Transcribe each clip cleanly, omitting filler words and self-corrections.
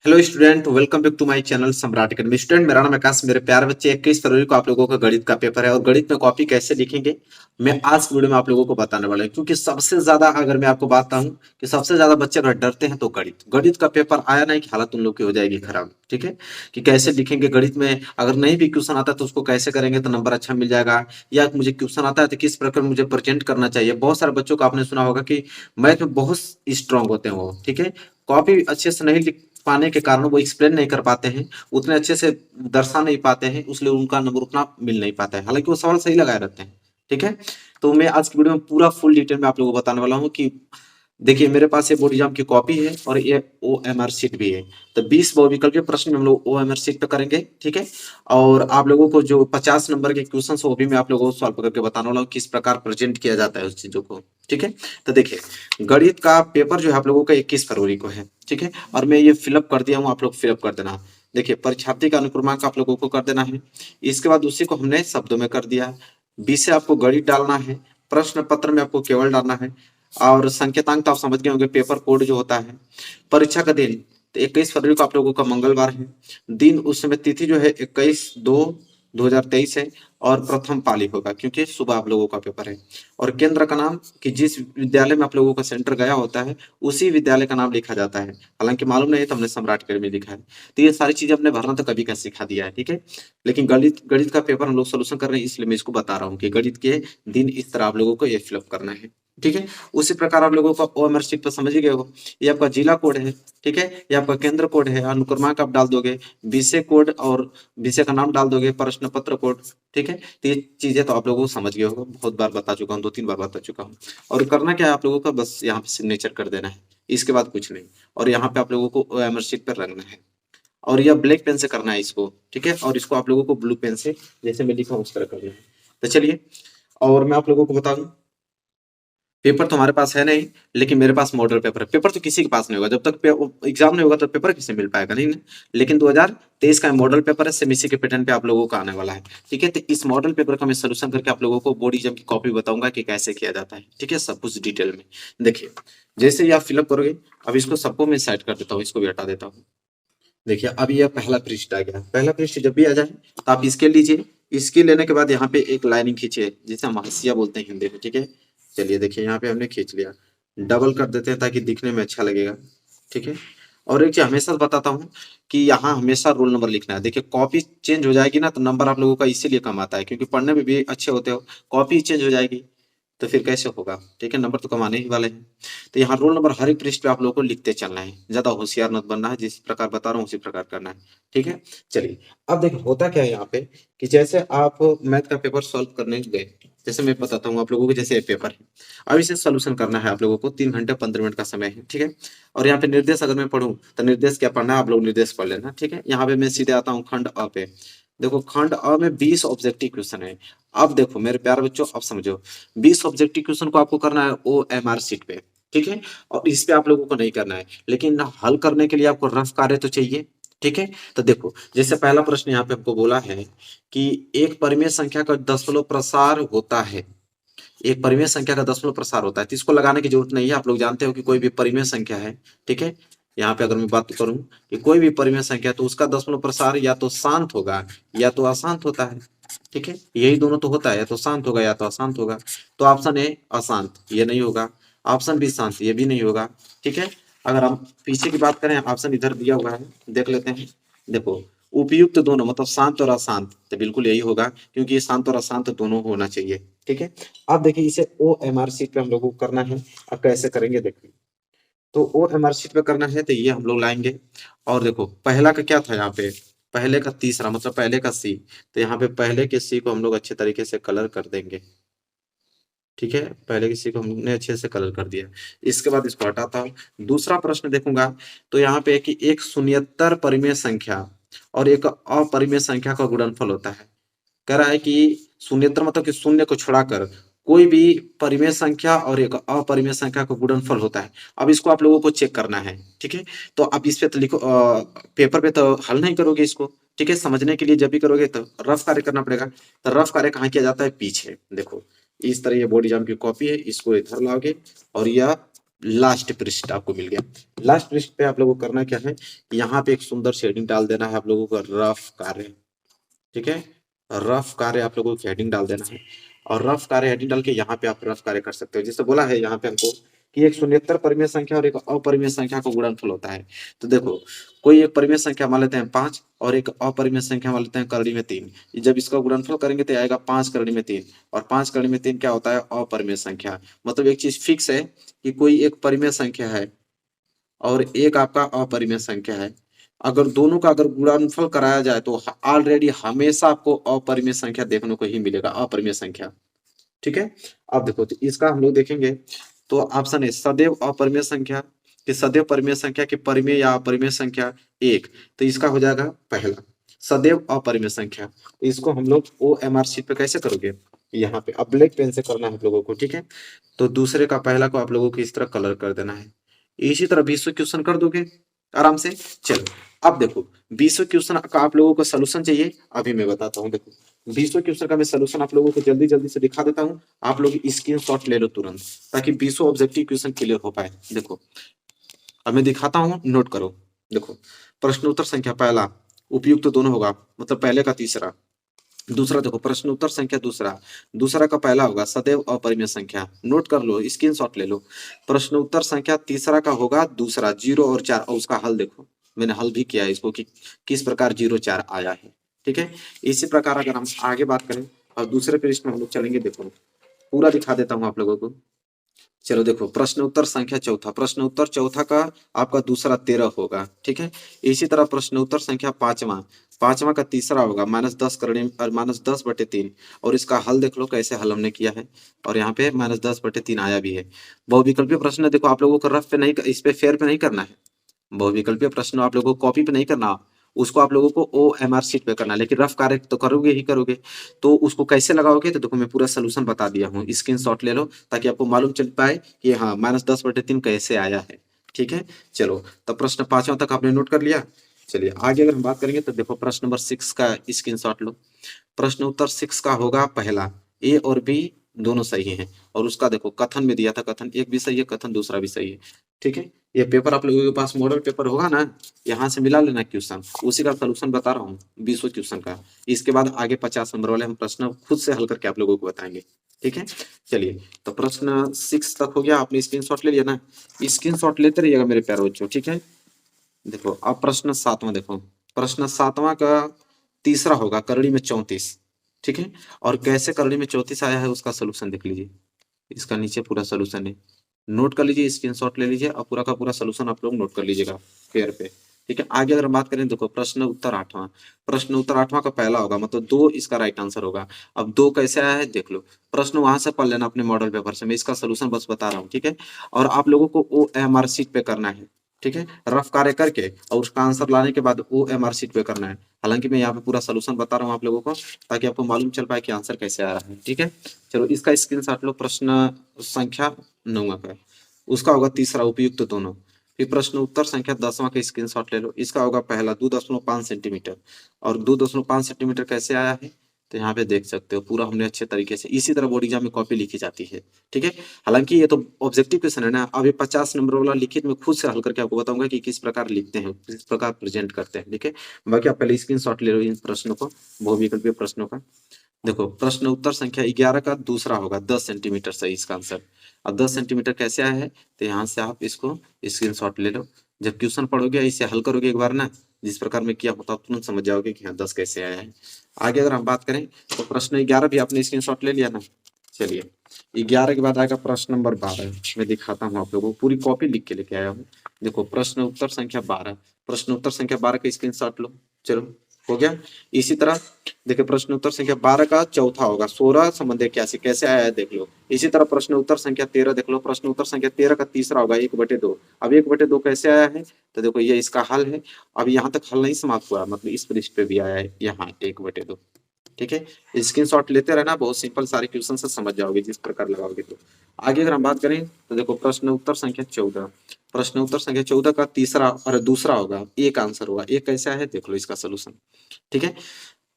Hello student, welcome back to my channel Samrat academy. Student, मेरा नाम आकाश। मेरे प्यारे बच्चे, 21 फरवरी को आप लोगों का गणित का पेपर है और गणित में कॉपी कैसे लिखेंगे मैं आज की वीडियो में आप लोगों को बताने वाला हूं। क्योंकि सबसे ज्यादा अगर मैं आपको बताऊं कि सबसे ज्यादा बच्चे अगर डरते हैं तो गणित गणित का पेपर आया नहीं कि हालत उन लोग की हो जाएगी खराब। ठीक है, कि कैसे लिखेंगे गणित में। अगर नहीं भी क्वेश्चन आता तो उसको कैसे करेंगे तो नंबर अच्छा मिल जाएगा, या मुझे क्वेश्चन आता है तो किस प्रकार मुझे प्रेजेंट करना चाहिए। बहुत सारे बच्चों को आपने सुना होगा कि मैथ में बहुत स्ट्रांग होते हैं वो। ठीक है, कॉपी अच्छे से नहीं लिख पाने के कारण वो एक्सप्लेन नहीं कर पाते हैं, उतने अच्छे से दर्शा नहीं पाते हैं, इसलिए उनका नंबर उतना मिल नहीं पाता है, हालांकि वो सवाल सही लगाए रहते हैं। ठीक है, तो मैं आज की वीडियो में पूरा फुल डिटेल में आप लोगों को बताने वाला हूँ कि देखिए, मेरे पास ये बोर्ड एग्जाम की कॉपी है और ये OMR शीट भी है। तो 20 बहुविकल्प के प्रश्न हम लोग OMR शीट पे करेंगे। ठीक है, और आप लोगों को जो 50 नंबर के क्वेश्चन वो भी मैं आप लोगों को सॉल्व करके बताने वाला हूँ किस प्रकार प्रेजेंट किया जाता है उस चीजों को। ठीक है, तो देखिए, गणित का पेपर जो है आप लोगों का 21 फरवरी को है। ठीक है, और मैं ये फिलअप कर दिया हूँ, आप लोग फिलअप कर देना। देखिए, परीक्षार्थी का अनुक्रमांक आप लोगों को कर देना है। इसके बाद उसी को हमने शब्दों में कर दिया। विषय आपको गणित डालना है। प्रश्न पत्र में आपको केवल डालना है। और संकेतांक तो आप समझ गए होंगे, पेपर कोड जो होता है। परीक्षा का दिन तो 21 फरवरी को आप लोगों का मंगलवार है। दिन उस समय तिथि जो है 21/2/2023 है। और प्रथम पाली होगा क्योंकि सुबह आप लोगों का पेपर है। और केंद्र का नाम कि जिस विद्यालय में आप लोगों का सेंटर गया होता है उसी विद्यालय का नाम लिखा जाता है। हालांकि मालूम नहीं है तो हमने सम्राट अकेडमी लिखा है। तो ये सारी चीजें हमने भरना तो कभी का सिखा दिया है। ठीक है, लेकिन गणित गणित का पेपर हम लोग सोल्यूशन कर रहे हैं, इसलिए मैं इसको बता रहा हूँ कि गणित के दिन इस तरह आप लोगों को ये फिलअप करना है। ठीक है, उसी प्रकार आप लोगों को OMR शीट पर समझ ही गए हो। ये आपका जिला कोड है। ठीक है, ये आपका केंद्र कोड है, अनुक्रमांक आप डाल दोगे, विषय कोड और विषय का नाम डाल दोगे, प्रश्न पत्र कोड। ठीक है, तो ये चीजें तो आप लोगों को समझ गए होगा, बहुत बार बता चुका हूँ, 2-3 बार बता चुका हूँ। और करना क्या है आप लोगों का, बस यहाँ पे सिग्नेचर कर देना है, इसके बाद कुछ नहीं। और यहाँ पे आप लोगों को OMR शीट पर रखना है। और यह ब्लैक पेन से करना है इसको। ठीक है, और इसको आप लोगों को ब्लू पेन से जैसे मैं लिखा हूँ उस तरह करना है। तो चलिए, और मैं आप लोगों को बता दूं, पेपर तो हमारे पास है नहीं, लेकिन मेरे पास मॉडल पेपर है। पेपर तो किसी के पास नहीं होगा, जब तक एग्जाम नहीं होगा तो पेपर किसे मिल पाएगा, नहीं ना। लेकिन 2023 का मॉडल पेपर है, सेम इसी के पैटर्न पे आप लोगों का आने वाला है। ठीक है, तो इस मॉडल पेपर का मैं सोल्यूशन करके आप लोगों को बोर्ड एग्जाम की कॉपी बताऊंगा कि कैसे किया जाता है। ठीक है, सब कुछ डिटेल में। देखिए, जैसे ही आप फिलअप करोगे, अब इसको सबको मैं साइड कर देता हूँ, इसको भी हटा देता हूँ। देखिए, अब यह पहला पृष्ठ आ गया। पहला पृष्ठ जब भी आ जाए तो आप इसके लीजिए। इसके लेने के बाद यहाँ पे एक लाइनिंग खींचिए, जिसे हम हाशिया बोलते हैं हिंदी में। ठीक है, चलिए देखिए, यहाँ पे हमने खींच लिया। डबल कर देते हैं ताकि दिखने में अच्छा लगेगा। ठीक है, और एक चीज हमेशा बताता हूँ कि यहाँ हमेशा रोल नंबर लिखना है। देखिए, कॉपी चेंज हो जाएगी ना तो नंबर आप लोगों का इसीलिए कम आता है, क्योंकि पढ़ने में भी अच्छे होते हो। कॉपी चेंज हो जाएगी तो फिर कैसे होगा। ठीक है, नंबर तो कमाने ही वाले हैं। तो यहाँ रोल नंबर हर एक पृष्ठ पे आप लोगों को लिखते चलना है, ज्यादा होशियार मत बनना है, जिस प्रकार बता रहा हूँ उसी प्रकार करना है। ठीक है, चलिए। अब देखो, होता क्या है यहाँ पे कि जैसे आप मैथ का पेपर सॉल्व करने गए, जैसे मैं बताता हूँ आप लोगों को, जैसे ये पेपर है। अब इसे सोल्यूशन करना है आप लोगों को, 3 घंटे 15 मिनट का समय है। ठीक है, और यहाँ पे निर्देश अगर मैं पढ़ूँ तो निर्देश क्या पढ़ना है, आप लोग निर्देश पढ़ लेना। ठीक है, यहाँ पे मैं सीधे आता हूँ खंड अ पे। देखो, खंड अ में 20 ऑब्जेक्टिव क्वेश्चन है। अब देखो मेरे प्यारे बच्चों, अब समझो, 20 ऑब्जेक्टिव क्वेश्चन को आपको करना है OMR शीट पे। ठीक है, और इस पे आप लोगों को नहीं करना है, लेकिन हल करने के लिए आपको रफ कार्य तो चाहिए। ठीक है, तो देखो, जैसे पहला प्रश्न यहाँ पे आपको बोला है कि एक परिमेय संख्या का दशमलव प्रसार होता है। एक परिमेय संख्या का दशमलव प्रसार होता है, तो इसको लगाने की जरूरत नहीं है, आप लोग जानते हो कि कोई भी परिमेय संख्या है। ठीक है, यहाँ पे अगर मैं बात करूं कि कोई भी परिमेय संख्या, तो उसका दशमलव प्रसार या तो शांत होगा या तो अशांत होता है। ठीक है, यही दोनों तो होता है, या तो शांत होगा या तो अशांत होगा। तो ऑप्शन ए अशांत, ये नहीं होगा। ऑप्शन बी शांत, ये भी नहीं होगा। ठीक है, अगर हम पीछे की बात करें, ऑप्शन इधर दिया हुआ है, देख लेते हैं। देखो, उपयुक्त दोनों मतलब शांत और अशांत, तो बिल्कुल यही होगा, क्योंकि ये शांत और अशांत दोनों होना चाहिए। ठीक है, अब देखिए, इसे OMR शीट पे हम लोगों को करना है। अब कैसे करेंगे देखिए, तो OMR शीट पे करना है तो ये हम लोग लाएंगे। और देखो, पहला का क्या था यहाँ पे, पहले का तीसरा मतलब पहले का सी। तो यहाँ पे पहले के सी को हम लोग अच्छे तरीके से कलर कर देंगे। ठीक है, पहले के सी को हमने अच्छे से कलर कर दिया। इसके बाद इसको हटाता हूँ। दूसरा प्रश्न देखूंगा तो यहाँ पे कि एक शून्यतर परिमेय संख्या और एक अपरिमेय संख्या का गुणनफल होता है। कह रहा है कि शून्यतर मतलब कि शून्य को छोड़ाकर कोई भी परिमेय संख्या और एक अपरिमेय संख्या का गुणनफल होता है। अब इसको आप लोगों को चेक करना है। ठीक है, तो अब इस पे तो लिखो, पेपर पे तो हल नहीं करोगे इसको। ठीक है, समझने के लिए जब भी करोगे तो रफ कार्य करना पड़ेगा। तो रफ कार्य कहाँ किया जाता है, पीछे देखो। इस तरह ये बोर्ड एग्जाम की कॉपी है, इसको इधर लाओगे और यह लास्ट पृष्ठ आपको मिल गया। लास्ट पृष्ठ पे आप लोगों को करना क्या है, यहाँ पे एक सुंदर शेडिंग डाल देना है आप लोगों को, रफ कार्य। ठीक है, रफ कार्य आप लोगों को हेडिंग डाल देना है, और रफ कार्य हेडिंग डाल के यहाँ पे आप रफ कार्य कर सकते हो। जैसे बोला है यहाँ पे हमको कि एक शून्येतर परिमेय संख्या और एक अपरिमेय संख्या का गुणनफल होता है। तो देखो, कोई एक परिमेय संख्या मान लेते हैं 5 और एक अपरिमेय संख्या मान लेते हैं करड़ी में 3। जब इसका गुणनफल करेंगे तो आएगा 5 करड़ी में 3, और 5 करड़ी में 3 क्या होता है, अपरिमेय संख्या। मतलब एक चीज फिक्स है कि कोई एक परिमेय संख्या है और एक आपका अपरिमेय संख्या है, अगर दोनों का अगर गुणनफल कराया जाए तो ऑलरेडी हमेशा आपको अपरिमेय संख्या देखने को ही मिलेगा, अपरिमेय संख्या। ठीक है, अब देखो तो इसका हम लोग देखेंगे, तो ऑप्शन है सदैव अपरिमेय संख्या कि सदैव परिमेय संख्या के परिमेय या अपरिमेय संख्या एक। तो इसका हो जाएगा पहला सदैव अपरिमेय संख्या। तो इसको हम लोग ओ एम आर शीट पे कैसे करोगे, यहाँ पे अब ब्लैक पेन से करना है आप लोगों को। ठीक है, तो दूसरे का पहला को आप लोगों को इस तरह कलर कर देना है, इसी तरह 20 क्वेश्चन कर दोगे आराम से। चलो, अब देखो 20 क्वेश्चन का आप लोगों को सोल्यूशन चाहिए, अभी मैं बताता हूँ। देखो 20 क्वेश्चन का मैं सोल्यूशन आप लोगों को जल्दी जल्दी से दिखा देता हूँ, आप लोग स्क्रीनशॉट ले लो तुरंत, ताकि 20 ऑब्जेक्टिव क्वेश्चन क्लियर हो पाए। देखो अब मैं दिखाता हूँ, नोट करो। देखो प्रश्न उत्तर संख्या पहला उपयुक्त तो दोनों होगा, मतलब पहले का तीसरा। दूसरा देखो प्रश्न उत्तर संख्या दूसरा, दूसरा का पहला होगा सदैव अपरिमेय संख्या, नोट कर लो, स्क्रीनशॉट ले लो। प्रश्न उत्तर संख्या तीसरा का होगा दूसरा 0 और 4, और उसका हल देखो, मैंने हल भी किया है इसको कि किस प्रकार 0 4 आया है। ठीक है, इसी प्रकार अगर हम आगे बात करें और दूसरे पृष्ठ में हम लोग चलेंगे, देखो पूरा दिखा देता हूँ आप लोगों को। चलो देखो प्रश्न उत्तर संख्या चौथा, प्रश्न उत्तर चौथा का आपका दूसरा 13 होगा। ठीक है, इसी तरह प्रश्न उत्तर संख्या पांचवा, पांचवा का तीसरा होगा -10 करने और -10/3, और इसका हल देख लो कैसे हल हमने किया है, और यहाँ पे -10/3 आया भी है। बहुविकल्पीय प्रश्न देखो आप लोगों को रफ पे नहीं, इस पे फेयर पे नहीं करना है। बहुविकल्पीय प्रश्न आप लोगों को कॉपी पे नहीं करना, उसको आप लोगों को ओ एम आर शीट पे करना है, लेकिन रफ कार्य तो करोगे ही करोगे। तो उसको कैसे लगाओगे, तो देखो मैं पूरा सोल्यूशन बता दिया हूँ, स्क्रीनशॉट ले लो ताकि आपको मालूम चल पाए कि हाँ -10/3 कैसे आया है। ठीक है, चलो तो प्रश्न पांचवा तक आपने नोट कर लिया। चलिए आगे अगर हम बात करेंगे तो देखो प्रश्न नंबर 6 का स्क्रीनशॉट लो। प्रश्न उत्तर 6 का होगा पहला ए और बी दोनों सही हैं, और उसका देखो कथन में दिया था, कथन एक भी सही है, कथन दूसरा भी सही है। ठीक है, ये पेपर आप लोगों के पास मॉडल पेपर होगा ना, यहाँ से मिला लेना क्वेश्चन, उसी का सोल्यूशन बता रहा हूँ 20 क्वेश्चन का। इसके बाद आगे 50 नंबर वाले हम प्रश्न खुद से हल करके आप लोगों को बताएंगे। ठीक है, चलिए तो प्रश्न 6 तक हो गया, आपने स्क्रीनशॉट ले लिया ना, स्क्रीनशॉट लेते रहिएगा मेरे प्यारे बच्चों। ठीक है, देखो अब प्रश्न सातवां देखो, प्रश्न सातवां का तीसरा होगा करड़ी में 34। ठीक है, और कैसे करड़ी में 34 आया है उसका सोल्यूशन देख लीजिए, इसका नीचे पूरा सोल्यूशन है, नोट कर लीजिए, स्क्रीनशॉट ले लीजिए, और पूरा का पूरा सोल्यूशन आप लोग नोट कर लीजिएगा पेयर पे। ठीक है, आगे अगर हम बात करें, देखो प्रश्न उत्तर आठवां, प्रश्न उत्तर आठवां का पहला होगा, मतलब 2 इसका राइट आंसर होगा। अब 2 कैसे आया है देख लो, प्रश्न वहां से पढ़ लेना अपने मॉडल पेपर से, मैं इसका सोल्यूशन बस बता रहा हूँ। ठीक है, और आप लोगों को ओ एम आर शीट पे करना है। ठीक है, रफ कार्य करके और उसका आंसर लाने के बाद ओ एम आर शीट पे करना है। हालांकि मैं यहाँ पे पूरा सोल्यूशन बता रहा हूँ आप लोगों को, ताकि आपको मालूम चल पाए कि आंसर कैसे आ रहा है। ठीक है, चलो इसका स्क्रीनशॉट लो, प्रश्न संख्या 9 का, उसका होगा तीसरा उपयुक्त दोनों। फिर प्रश्न उत्तर संख्या 10वां का स्क्रीनशॉट ले लो, इसका होगा पहला 2.5 सेंटीमीटर, और 2.5 सेंटीमीटर कैसे आया है, तो यहाँ पे देख सकते हो पूरा हमने अच्छे तरीके से, इसी तरह बोर्ड एग्जाम में कॉपी लिखी जाती है। ठीक है, हालांकि ये तो ऑब्जेक्टिव क्वेश्चन है ना, अब ये 50 नंबर वाला लिखित में खुद से हल करके आपको बताऊंगा कि किस प्रकार लिखते हैं, किस प्रकार प्रेजेंट करते हैं। ठीक है, बाकी आप पहले स्क्रीनशॉट ले लो इन प्रश्नों को, बहुविकल्पीय प्रश्नों का। देखो प्रश्न उत्तर संख्या 11 का दूसरा होगा 10 सेंटीमीटर सही इसका आंसर। अब 10 सेंटीमीटर कैसे आया है, तो यहाँ से आप इसको स्क्रीनशॉट ले लो, जब क्वेश्चन पढ़ोगे इसे हल करोगे एक बार ना, जिस प्रकार में किया होता तुरंत समझ जाओगे कि हाँ 10 कैसे आया है। आगे अगर हम बात करें तो प्रश्न 11 भी आपने स्क्रीनशॉट ले लिया ना। चलिए 11 के बाद आएगा प्रश्न नंबर 12, मैं दिखाता हूँ आप लोगों को, पूरी कॉपी लिख के लेके आया हूँ। देखो प्रश्न उत्तर संख्या 12, प्रश्न उत्तर संख्या 12 का स्क्रीनशॉट लो। चलो हो गया, इसी तरह देखिए प्रश्न उत्तर संख्या 12 का चौथा होगा 16 संबंध 81 कैसे आया है देख लो। इसी तरह प्रश्न उत्तर संख्या 13 देख लो, प्रश्न उत्तर संख्या 13 का तीसरा होगा 1/2। अब 1/2 कैसे आया है, तो देखो ये इसका हल है। अब यहाँ तक हल नहीं समाप्त हुआ, मतलब इस पृष्ठ पे भी आया है यहाँ 1/2। ठीक है, स्क्रीनशॉट लेते रहना, बहुत सिंपल सारे क्वेश्चन से समझ जाओगे जिस प्रकार लगाओगे। तो आगे अगर हम बात करें तो देखो प्रश्न उत्तर संख्या 14, प्रश्न उत्तर संख्या 14 का तीसरा और दूसरा होगा, एक आंसर होगा, एक कैसा है देख लो इसका सोल्यूशन। ठीक है,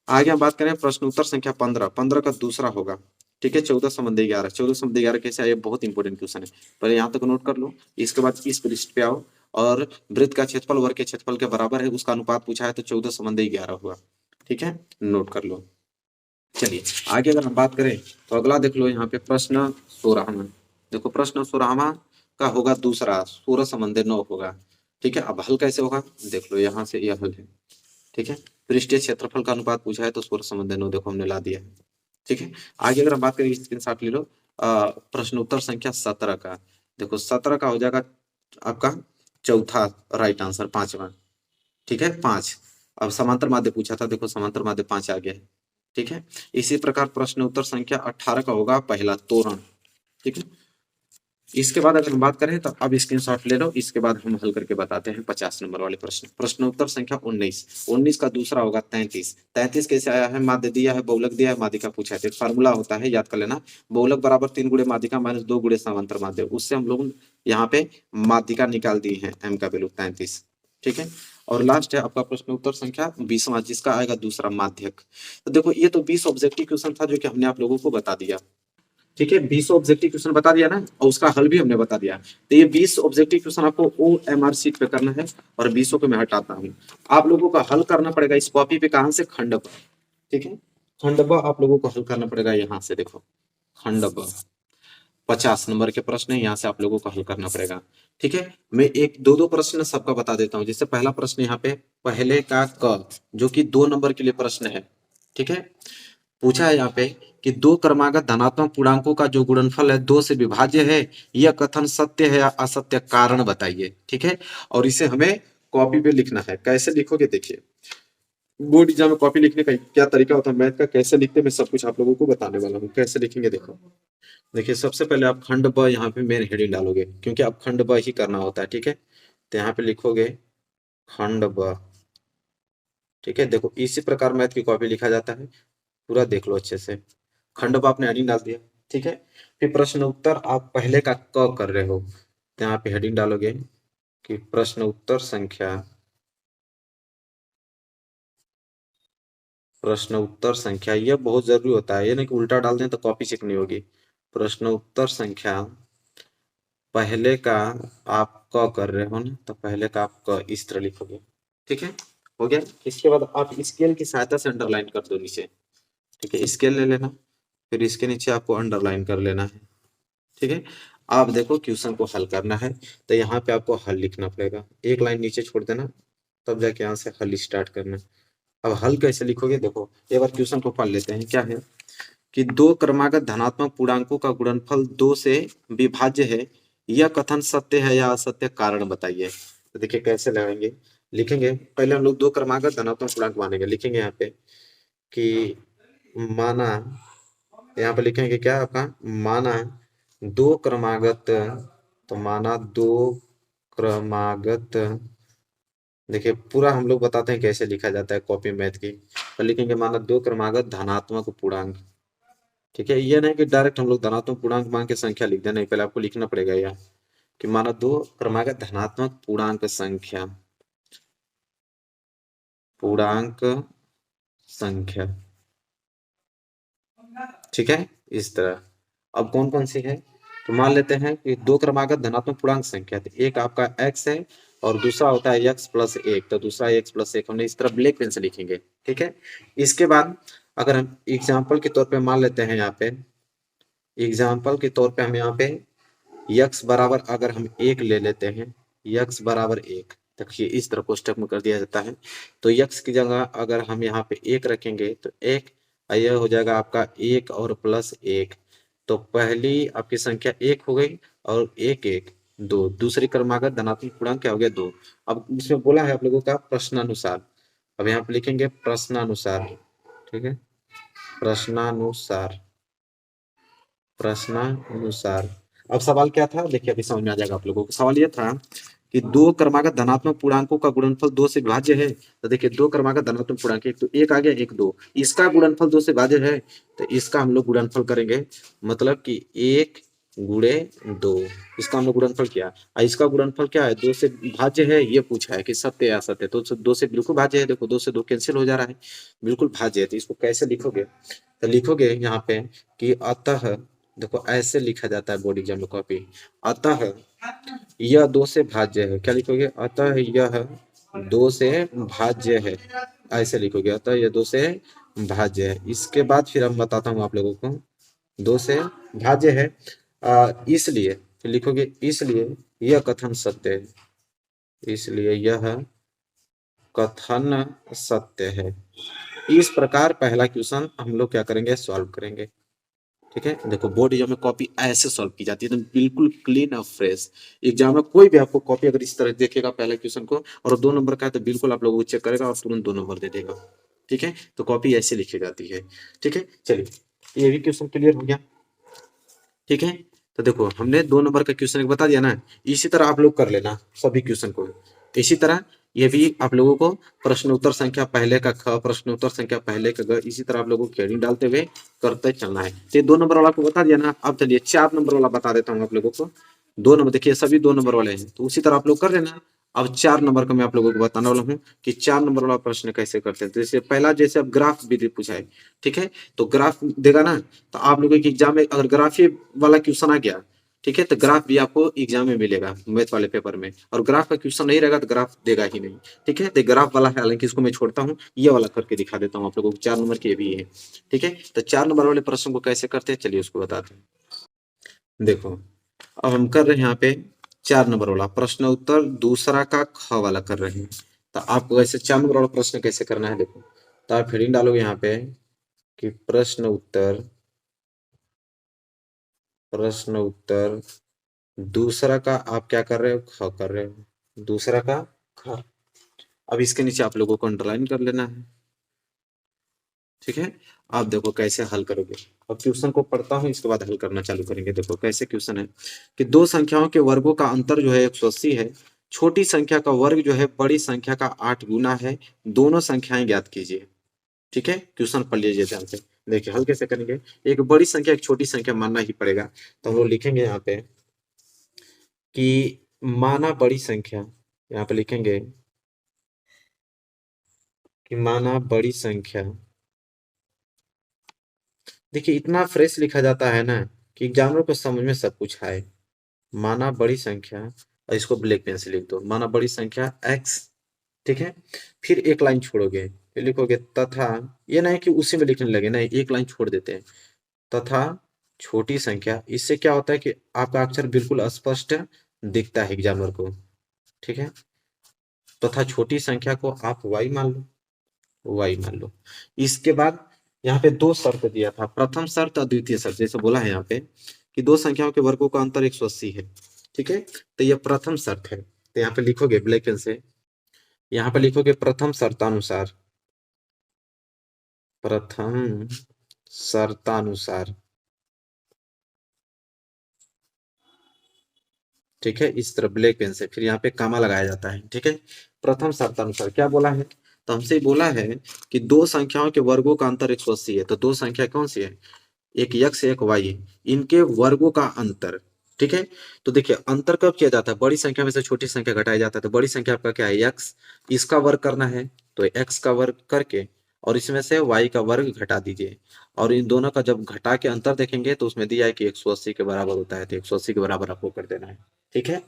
आगे हम बात करें प्रश्न उत्तर संख्या 15, 15 का दूसरा होगा ठीक है, 14 संबंधी 11, 14 संबंधी 11 कैसे आया, बहुत इंपॉर्टेंट क्वेश्चन है। पहले यहाँ तक नोट कर लो, इसके बाद इस पृष्ठ पे आओ और वृत्त का क्षेत्रफल वर्ग के क्षेत्रफल के बराबर है, उसका अनुपात पूछा है, तो 14 संबंधी 11 हुआ। ठीक है, नोट कर लो। चलिए आगे अगर हम बात करें तो अगला देख लो, यहाँ पे प्रश्न 16वां। देखो प्रश्न 16वां का होगा दूसरा, 16 संबंधी 9 होगा। ठीक है, अब हल कैसे होगा देख लो, यहाँ से यह हल है। ठीक है, पृष्ठीय क्षेत्रफल का अनुपात पूछा है, तो 16 संबंधी 9 देखो हमने ला दिया है। ठीक है, आगे अगर हम बात करें, स्क्रीनशॉट ले लो, प्रश्न उत्तर संख्या 17 का। देखो 17 का हो जाएगा आपका चौथा राइट आंसर, पांचवा। ठीक है, 5। अब समांतर माध्य पूछा था, देखो समांतर माध्य 5 आ गया है। ठीक है, इसी प्रकार प्रश्न उत्तर संख्या 18 का होगा पहला तोरण। ठीक है, इसके बाद अगर हम बात करें तो अब स्क्रीनशॉट ले लो, इसके बाद हम हल करके बताते हैं 50 नंबर वाले प्रश्न। प्रश्न उत्तर संख्या 19 का दूसरा होगा 33 कैसे आया है, माध्य दिया है, बहुलक दिया है, माध्यिका पूछा है। तो एक फार्मूला होता है, याद कर लेना, बहुलक बराबर 3 गुणे माध्यिका माइनस 2 गुणे समांतर माध्य, उससे हम लोग यहाँ पे माध्यिका निकाल दी है, m का वैल्यू 33। ठीक है, और लास्ट है आपका प्रश्न उत्तर संख्या 20वां, जिसका आएगा दूसरा माध्यक। तो देखो ये तो 20 ऑब्जेक्टिव क्वेश्चन था जो कि हमने आप लोगों को बता दिया। ठीक है, 20 ऑब्जेक्टिव क्वेश्चन बता दिया ना, और उसका हल भी हमने बता दिया। तो ये 20 ऑब्जेक्टिव क्वेश्चन आपको OMR शीट पे करना है, और 20 को मैं हटाता हूँ। आप लोगों को हल करना पड़ेगा इस कॉपी पे, कहां से, खंड ब। ठीक है, खंड ब आप लोगों को हल करना पड़ेगा, यहाँ से देखो खंड ब, 50 नंबर के प्रश्न है, यहाँ से आप लोगों को हल करना पड़ेगा। ठीक है, मैं एक दो दो प्रश्न सबका बता देता हूँ। जैसे पहला प्रश्न यहाँ पे पहले का क, जो कि 2 नंबर के लिए प्रश्न है। ठीक है, पूछा है यहाँ पे कि दो क्रमागत धनात्मक पूर्णांकों का जो गुणनफल है 2 से विभाज्य है, यह कथन सत्य है या असत्य, कारण बताइए। ठीक है, और इसे हमें कॉपी पे लिखना है। कैसे लिखोगे देखिए, बोर्ड एग्जाम में कॉपी लिखने का क्या तरीका होता है, मैथ का कैसे लिखते हैं, मैं सब कुछ आप लोगों को बताने वाला हूँ। कैसे लिखेंगे देखो, देखिए सबसे पहले आप खंड ब यहाँ पे मेन हेडिंग डालोगे, क्योंकि आप खंड ब ही करना होता है। ठीक है, तो यहाँ पे लिखोगे खंड ब। ठीक है, देखो इसी प्रकार मैथ की कॉपी लिखा जाता है, पूरा देख लो अच्छे से। खंड ब आपने हेडिंग डाल दिया। ठीक है, फिर प्रश्न उत्तर आप पहले का क कर रहे हो, तो यहाँ पे हेडिंग डालोगे कि प्रश्न उत्तर संख्या, प्रश्न उत्तर संख्या, यह बहुत जरूरी होता है, ये नहीं कि उल्टा डाल दें तो कॉपी चेक नहीं होगी। प्रश्न उत्तर संख्या पहले का आप क कर रहे हो ना, तो पहले का आप क इस तरह लिखोगे। ठीक है, हो गया। इसके बाद आप स्केल की सहायता से अंडरलाइन कर दो नीचे। ठीक है, स्केल ले लेना, फिर इसके नीचे आपको अंडरलाइन कर लेना है। ठीक है, आप देखो क्वेश्चन को हल करना है, तो यहाँ पे आपको हल लिखना पड़ेगा, एक लाइन नीचे छोड़ देना, तब जाके यहाँ से हल स्टार्ट करना। अब हल कैसे लिखोगे देखो, एक बार क्वेश्चन को पढ़ लेते हैं। क्या है कि दो क्रमागत धनात्मक पूर्णांकों का गुणनफल 2 से विभाज्य है, यह कथन सत्य है या असत्य, कारण बताइए। तो देखिए कैसे लगाएंगे, लिखेंगे पहले हम लोग दो क्रमागत धनात्मक पूर्णांक मानेंगे, लिखेंगे यहाँ पे कि माना, यहाँ पे लिखेंगे क्या आपका, माना दो क्रमागत, तो माना दो क्रमागत, देखिए पूरा हम लोग बताते हैं कैसे लिखा जाता है कॉपी मैथ की, तो लिखेंगे माना दो क्रमागत धनात्मक पूर्णांक। ठीक है, ये नहीं कि डायरेक्ट हम लोग धनात्मक पूर्णांक मान के संख्या लिख देना, पहले आपको लिखना पड़ेगा यह कि माना दो क्रमागत धनात्मक पूर्णांक संख्या, पूर्णांक संख्या। ठीक है, इस तरह। अब कौन कौन सी है, तो मान लेते हैं कि दो क्रमागत धनात्मक पूर्णांक संख्या, तो एक आपका x है और दूसरा होता है x प्लस 1, तो दूसरा x प्लस 1 हमने इस तरह ब्लैक पेन से लिखेंगे। ठीक है, इसके बाद अगर हम एग्जाम्पल के तौर पे मान लेते हैं, यहाँ पे एग्जाम्पल के तौर पे हम यहाँ पे x बराबर अगर हम 1 ले लेते हैं, x बराबर 1, देखिए इस तरह कोष्टक में कर दिया जाता है, तो x की जगह अगर हम यहाँ पे 1 रखेंगे तो 1, यह हो जाएगा आपका 1 और प्लस 1, तो पहली आपकी संख्या 1 हो गई, और 1 1 2, दूसरी क्रमागत धनात्मक पूर्णांक क्या हो गया 2। अब इसमें बोला है आप लोगों का प्रश्नानुसार, अब यहाँ पे लिखेंगे प्रश्नानुसार। ठीक है, प्रश्नानुसार, प्रश्नानुसार। अब सवाल क्या था देखिए, अभी समझ में आ जाएगा आप लोगों को। सवाल यह था कि दो क्रमागत धनात्मक पूर्णांकों का गुणनफल 2 से विभाज्य है, तो देखिए दो क्रमागत धनात्मक पूर्णांक, एक तो 1 आ गया, एक 2, इसका गुणनफल 2 से विभाज्य है, तो इसका हम लोग गुणनफल करेंगे, मतलब कि 1 गुणे 2, इसका हमने गुणनफल किया। इसका गुणनफल क्या है, 2 से भाज्य है, ये पूछा है कि सत्य या असत्य। तो 2 से बिल्कुल भाज्य है, देखो 2 से 2 कैंसिल हो जा रहा है, बिल्कुल भाज्य है। तो इसको कैसे लिखोगे, तो लिखोगे यहाँ पे कि अतः, देखो ऐसे लिखा जाता है बोर्ड एग्जाम में कॉपी, अतः यह 2 से भाज्य है। क्या लिखोगे, अतः यह 2 से भाज्य है, ऐसे लिखोगे, अतः यह 2 से भाज्य है। इसके बाद फिर हम बताता हूँ आप लोगों को, 2 से भाज्य है, इसलिए, फिर लिखोगे इसलिए यह कथन सत्य है, इसलिए यह कथन सत्य है। इस प्रकार पहला क्वेश्चन हम लोग क्या करेंगे, सॉल्व करेंगे। ठीक है, देखो बोर्ड एग्जाम में कॉपी ऐसे सॉल्व की जाती है, तो बिल्कुल क्लीन और फ्रेश। एग्जाम में कोई भी आपको कॉपी अगर इस तरह देखेगा पहले क्वेश्चन को और 2 नंबर का है, तो बिल्कुल आप लोगों को चेक करेगा और तुरंत 2 नंबर दे देगा। ठीक है, तो कॉपी ऐसे लिखी जाती है। ठीक है, चलिए ये भी क्वेश्चन क्लियर हो गया। ठीक है, तो देखो हमने 2 नंबर का क्वेश्चन बता दिया ना, इसी तरह आप लोग कर लेना सभी क्वेश्चन को। इसी तरह ये भी आप लोगों को प्रश्न उत्तर संख्या पहले का ख, प्रश्न उत्तर संख्या पहले का ग, इसी तरह आप लोगों को हेडिंग डालते हुए करते चलना है। तो ये 2 नंबर वाला आपको बता दिया ना, अब चलिए 4 नंबर वाला बता देता हूँ आप लोगों को। 2 नंबर देखिए सभी 2 नंबर वाले हैं, तो उसी तरह आप लोग कर लेना। अब 4 नंबर का मैं आप लोगों को बताने वाला हूँ कि 4 नंबर वाला प्रश्न कैसे करते हैं। तो जैसे पहला, जैसे अब ग्राफ विधि पूछा है, ठीक है, तो ग्राफ देगा ना, तो आप लोगों के एग्जाम में अगर ग्राफ वाला क्वेश्चन आ गया, ठीक है, तो ग्राफ भी आपको एग्जाम में मिलेगा मैथ वाले पेपर में, और ग्राफ का क्वेश्चन नहीं रहेगा तो ग्राफ देगा ही नहीं। ठीक है, तो ग्राफ वाला है, हालांकि इसको मैं छोड़ता हूँ, ये वाला करके दिखा देता हूँ आप लोगों को। 4 नंबर के भी है। ठीक है, तो 4 नंबर वाले प्रश्न को कैसे करते हैं, चलिए उसको बताते हैं। देखो अब हम कर रहे हैं यहाँ पे 4 नंबर वाला प्रश्न उत्तर दूसरा का ख वाला कर रहे हैं। तो आपको ऐसे 4 नंबर वाला प्रश्न कैसे करना है, देखो, तो आप हेडिंग डालोगे यहाँ पे कि प्रश्न उत्तर दूसरा का आप क्या कर रहे हो, ख कर रहे हो, दूसरा का ख। अब इसके नीचे आप लोगों को अंडरलाइन कर लेना है। ठीक है, आप देखो कैसे हल करोगे। अब क्वेश्चन को पढ़ता हूँ, इसके बाद हल करना चालू करेंगे। देखो कैसे क्वेश्चन है कि दो संख्याओं के वर्गों का अंतर जो है 180 है, छोटी संख्या का वर्ग जो है बड़ी संख्या का 8 गुना है, दोनों संख्याएं ज्ञात कीजिए। ठीक है, क्वेश्चन पढ़ लीजिए ध्यान से। देखिए हल कैसे करेंगे, एक बड़ी संख्या एक छोटी संख्या मानना ही पड़ेगा, तो हम लोग लिखेंगे यहाँ पे कि माना बड़ी संख्या, यहाँ पे लिखेंगे कि माना बड़ी संख्या। देखिए इतना फ्रेश लिखा जाता है ना कि एग्जामिनर को समझ में सब कुछ आए। माना बड़ी संख्या, और इसको ब्लैक पेन से लिख दो, माना बड़ी संख्या x। ठीक है, फिर एक लाइन छोड़ोगे, फिर लिखोगे तथा, ये नहीं कि उसी में लिखने लगे, नहीं एक लाइन छोड़ देते हैं, तथा छोटी संख्या। इससे क्या होता है कि आपका अक्षर बिल्कुल स्पष्ट दिखता है एग्जामिनर को। ठीक है, तथा छोटी संख्या को आप y मान लो, y मान लो। इसके बाद यहाँ पे 2 शर्त दिया था, प्रथम शर्त और द्वितीय शर्त, जैसे बोला है यहाँ पे कि दो संख्याओं के वर्गों का अंतर 180 है। ठीक है, तो यह प्रथम शर्त है, तो यहाँ पे लिखोगे ब्लैक पेन से, यहाँ पे लिखोगे प्रथम शर्तानुसार, प्रथम शर्तानुसार। ठीक है, इस तरह ब्लैक पेन से, फिर यहाँ पे कामा लगाया जाता है। ठीक है, प्रथम शर्तानुसार क्या बोला है, तो हमसे बोला है कि दो संख्याओं के वर्गों का अंतर 180 है, तो दो संख्या कौन सी है, एक x एक y, इनके वर्गों का अंतर। ठीक है, तो देखिए अंतर कब किया जाता है, बड़ी संख्या में से छोटी संख्या घटाया जाता है। तो बड़ी संख्या आपका क्या है x, इसका वर्ग करना है, तो x का वर्ग करके और इसमें से y का वर्ग घटा दीजिए, और इन दोनों का जब घटा के अंतर देखेंगे तो उसमें दिया है कि 180 के बराबर होता है, तो 180 के बराबर आपको कर देना है। ठीक है,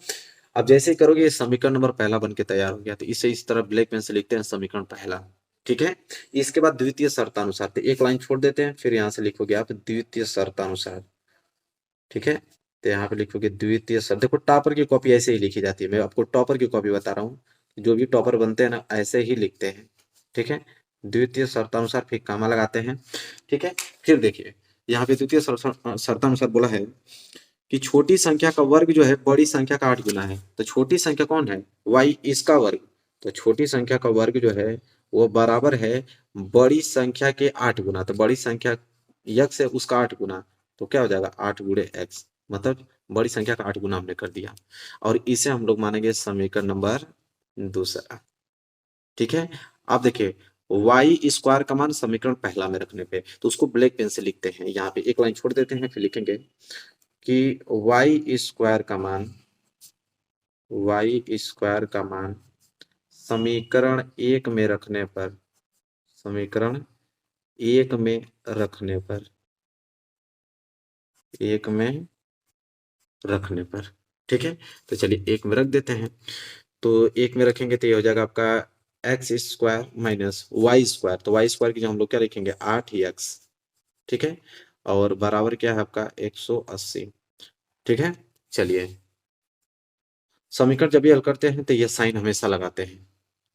अब जैसे ही करोगे ये समीकरण नंबर पहला बन के तैयार हो गया, तो इसे इस तरह ब्लैक पेन से लिखते हैं समीकरण पहला। ठीक है, इसके बाद द्वितीय शर्तानुसार, तो एक लाइन छोड़ देते हैं, फिर यहाँ से लिखोगे आप द्वितीय शर्तानुसार। ठीक है, तो यहाँ पे लिखोगे द्वितीय शर्त। देखो टॉपर की कॉपी ऐसे ही लिखी जाती है, मैं आपको टॉपर की कॉपी बता रहा हूँ, जो भी टॉपर बनते हैं ना ऐसे ही लिखते हैं। ठीक है, द्वितीय शर्तानुसार, फिर कामा लगाते हैं। ठीक है, फिर देखिए यहाँ पे द्वितीय शर्तानुसार बोला है कि छोटी संख्या का वर्ग जो है बड़ी संख्या का 8 गुना है, तो छोटी संख्या कौन है, y, इसका वर्ग। तो छोटी संख्या का वर्ग जो है वो बराबर है बड़ी संख्या के 8 गुना, तो बड़ी संख्या x है उसका 8 गुना, तो क्या हो जाएगा 8 गुणे x, मतलब बड़ी संख्या का 8 गुना हमने कर दिया, और इसे हम लोग मानेंगे समीकरण नंबर दूसरा। ठीक है, आप देखिए y स्क्वायर का मान समीकरण पहला में रखने पे, तो उसको ब्लैक पेन से लिखते हैं, यहाँ पे एक लाइन छोड़ देते हैं, फिर लिखेंगे कि वाई स्क्वायर का मान, वाई स्क्वायर का मान समीकरण एक में रखने पर, समीकरण एक में रखने पर, एक में रखने पर, ठीक है। तो चलिए एक में रख देते हैं। तो एक में रखेंगे तो ये हो जाएगा आपका x square minus y square. तो वाई स्क्वायर की जो हम लोग क्या लिखेंगे 8x, ठीक है। और बराबर क्या है आपका 180, ठीक है। चलिए समीकरण जब भी हल करते हैं तो ये साइन हमेशा लगाते हैं,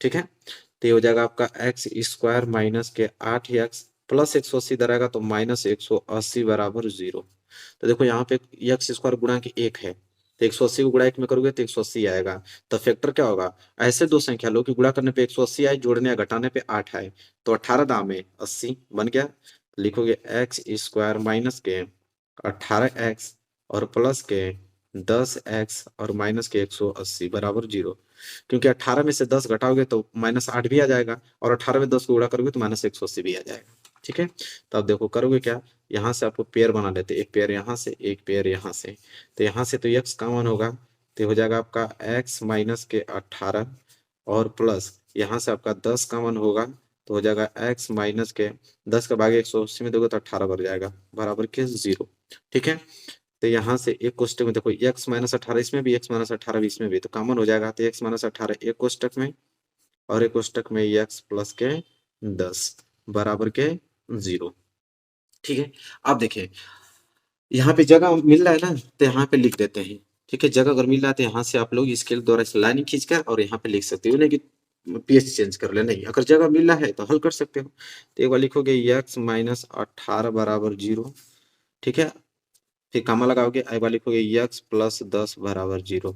ठीक है। तो ये हो जाएगा आपका एक्स स्क्वायर माइनस के 8x प्लस 180 इधर आएगा तो माइनस 180 बराबर 0। तो देखो यहाँ पे एक्स स्क्वायर गुणा के 1 है, तो 180 को गुणा 1 में करोगे तो 180 आएगा। तो फैक्टर क्या होगा, ऐसे दो संख्या लो कि गुणा करने पे 180 आए, जोड़ने या घटाने पे 8 आए। तो 18 दाम में 80 बन गया। लिखोगे एक्स स्क्वायर माइनस के 18x और प्लस के 10x और माइनस के 180 बराबर 0। क्योंकि 18 में से 10 घटाओगे तो -8 भी आ जाएगा, और 18 में 10 को गुणा करोगे तो -180 भी आ जाएगा, ठीक है। तो अब देखो करोगे क्या, यहाँ से आपको पेयर बना लेते, एक पेयर यहाँ से एक पेयर यहाँ से। तो यहाँ से तो x कॉमन होगा, तो हो जाएगा आपका x माइनस के 18 और प्लस यहाँ से आपका 10 कॉमन होगा, तो हो जाएगा x माइनस के 10 का भाग 180 में दोगे तो 18 बढ़ जाएगा बराबर के 0, ठीक है। तो यहाँ से एक कोष्टक में देखो x माइनस 18 इसमें भी, x माइनस 18 भी इसमें भी, तो कॉमन हो जाएगा। तो x माइनस 18 एक कोष्टक में और एक कोष्टक में x प्लस के 10 बराबर के 0, ठीक है। अब देखिए यहाँ पे जगह मिल रहा है ना, तो यहाँ पे लिख देते हैं, ठीक है। जगह अगर मिल रहा है तो यहाँ से आप लोग स्केल द्वारा इस लाइन खींचकर और यहाँ पे लिख सकते हो, नहीं कि पीएच चेंज कर ले, नहीं। अगर जगह मिल रहा है तो हल कर सकते हो। तो एक बार लिखोगे x माइनस 18 बराबर 0, ठीक है। फिर कामा लगाओगे, एक बार लिखोगे x प्लस 10 बराबर 0।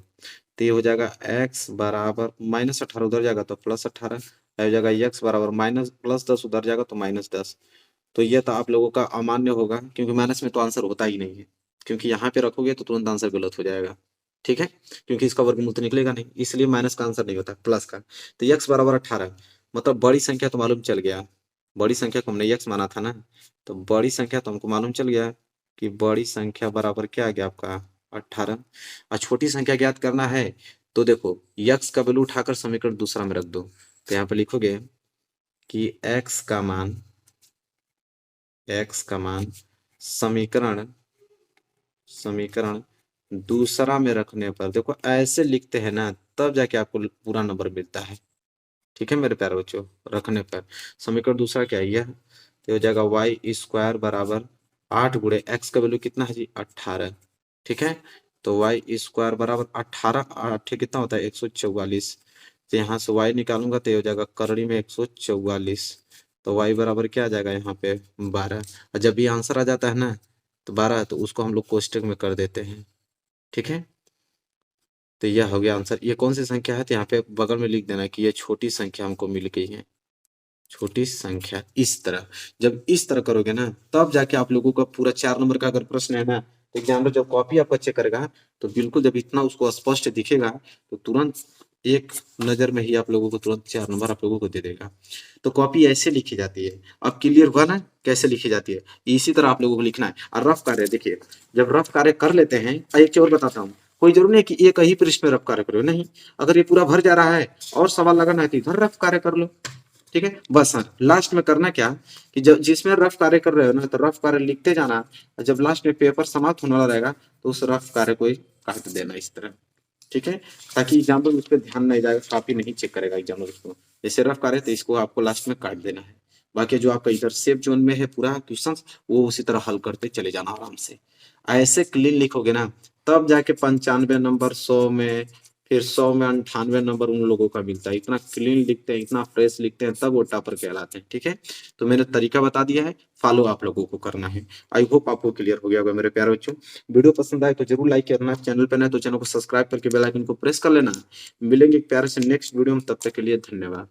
तो ये हो जाएगा x बराबर -18 उधर जाएगा तो +18, हो जाएगा x बराबर माइनस प्लस 10 उधर जाएगा तो -10। तो ये तो आप लोगों का अमान्य होगा, क्योंकि माइनस में तो आंसर होता ही नहीं है, क्योंकि यहाँ पे रखोगे तो तुरंत आंसर गलत हो जाएगा, ठीक है। क्योंकि इसका वर्गमूल तो निकलेगा नहीं, इसलिए माइनस का आंसर नहीं होता, प्लस का। तो x बराबर 18, मतलब बड़ी संख्या तो मालूम चल गया, बड़ी संख्या को हमने x माना था ना, तो बड़ी संख्या तो हमको मालूम चल गया कि बड़ी संख्या बराबर क्या आ गया आपका 18। और छोटी संख्या ज्ञात करना है तो देखो x का वैल्यू उठाकर समीकरण दूसरा में रख दो। तो यहाँ पे लिखोगे कि x का मान, x का मान समीकरण, समीकरण दूसरा में रखने पर, देखो ऐसे लिखते हैं ना तब जाके आपको पूरा नंबर मिलता है, ठीक है मेरे प्यारे बच्चों। रखने पर समीकरण दूसरा क्या है, यह तो हो जाएगा वाई स्क्वायर बराबर 8 गुणे एक्स का वैल्यू कितना है जी 18, ठीक है। तो वाई स्क्वायर बराबर 18, 8 कितना होता है 144। तो यहाँ से वाई निकालूंगा तो ये हो जाएगा करड़ी में 144। तो वाई बराबर क्या आ जाएगा यहाँ पे 12। और जब भी आंसर आ जाता है ना तो 12 है तो उसको हम लोग कोष्टक में कर देते हैं, ठीक है। तो यह हो गया आंसर। ये कौन सी संख्या है, तो यहाँ पे बगल में लिख देना कि ये छोटी संख्या हमको मिल गई है, छोटी संख्या। इस तरह जब इस तरह करोगे ना तब जाके आप लोगों का पूरा 4 नंबर का अगर प्रश्न है ना, तो एग्जामिनर जब कॉपी आपका चेक करेगा तो बिल्कुल जब इतना उसको स्पष्ट दिखेगा तो तुरंत एक नजर में ही आप लोगों को तुरंत 4 नंबर आप लोगों को दे देगा। तो कॉपी ऐसे लिखी जाती है। अब क्लियर हुआ ना कैसे लिखी जाती है, इसी तरह आप लोगों को लिखना है। और रफ कार्य देखिए, जब रफ कार्य कर लेते हैं, एक चीज और बताता हूँ, कोई जरूरी नहीं कि एक ही पृष्ठ में रफ कार्य करो, नहीं। अगर ये पूरा भर जा रहा है और सवाल लगाना है तो इधर रफ कार्य कर लो, ठीक है। बस हाँ, लास्ट में करना क्या कि जब जिसमें रफ कार्य कर रहे हो ना तो रफ कार्य लिखते जाना, और जब लास्ट में पेपर समाप्त होने वाला रहेगा तो उस रफ कार्य को ही काट देना इस तरह, ठीक है। ताकि एग्जाम्पल उस पर ध्यान नहीं जाएगा, कॉपी नहीं चेक करेगा एग्जाम्पल उसको। जैसे रफ कार्य तो इसको आपको लास्ट में काट देना है। बाकी जो आपका इधर सेफ जोन में है पूरा क्वेश्चन, वो उसी तरह हल करते चले जाना आराम से। ऐसे क्लीन लिखोगे ना तब जाके 95 नंबर 100 में, फिर 100 में 98 नंबर उन लोगों का मिलता है। इतना क्लीन लिखते हैं, इतना फ्रेश लिखते हैं, तब वो टॉपर कहलाते हैं, ठीक है। तो मैंने तरीका बता दिया है, फॉलो आप लोगों को करना है। आई होप आपको क्लियर हो गया होगा मेरे प्यारे बच्चों। वीडियो पसंद आए तो जरूर लाइक करना, चैनल पर नए तो चैनल को सब्सक्राइब करके बेल आइकन को प्रेस कर लेना। मिलेंगे एक प्यारे से नेक्स्ट वीडियो में, तब तक के लिए धन्यवाद।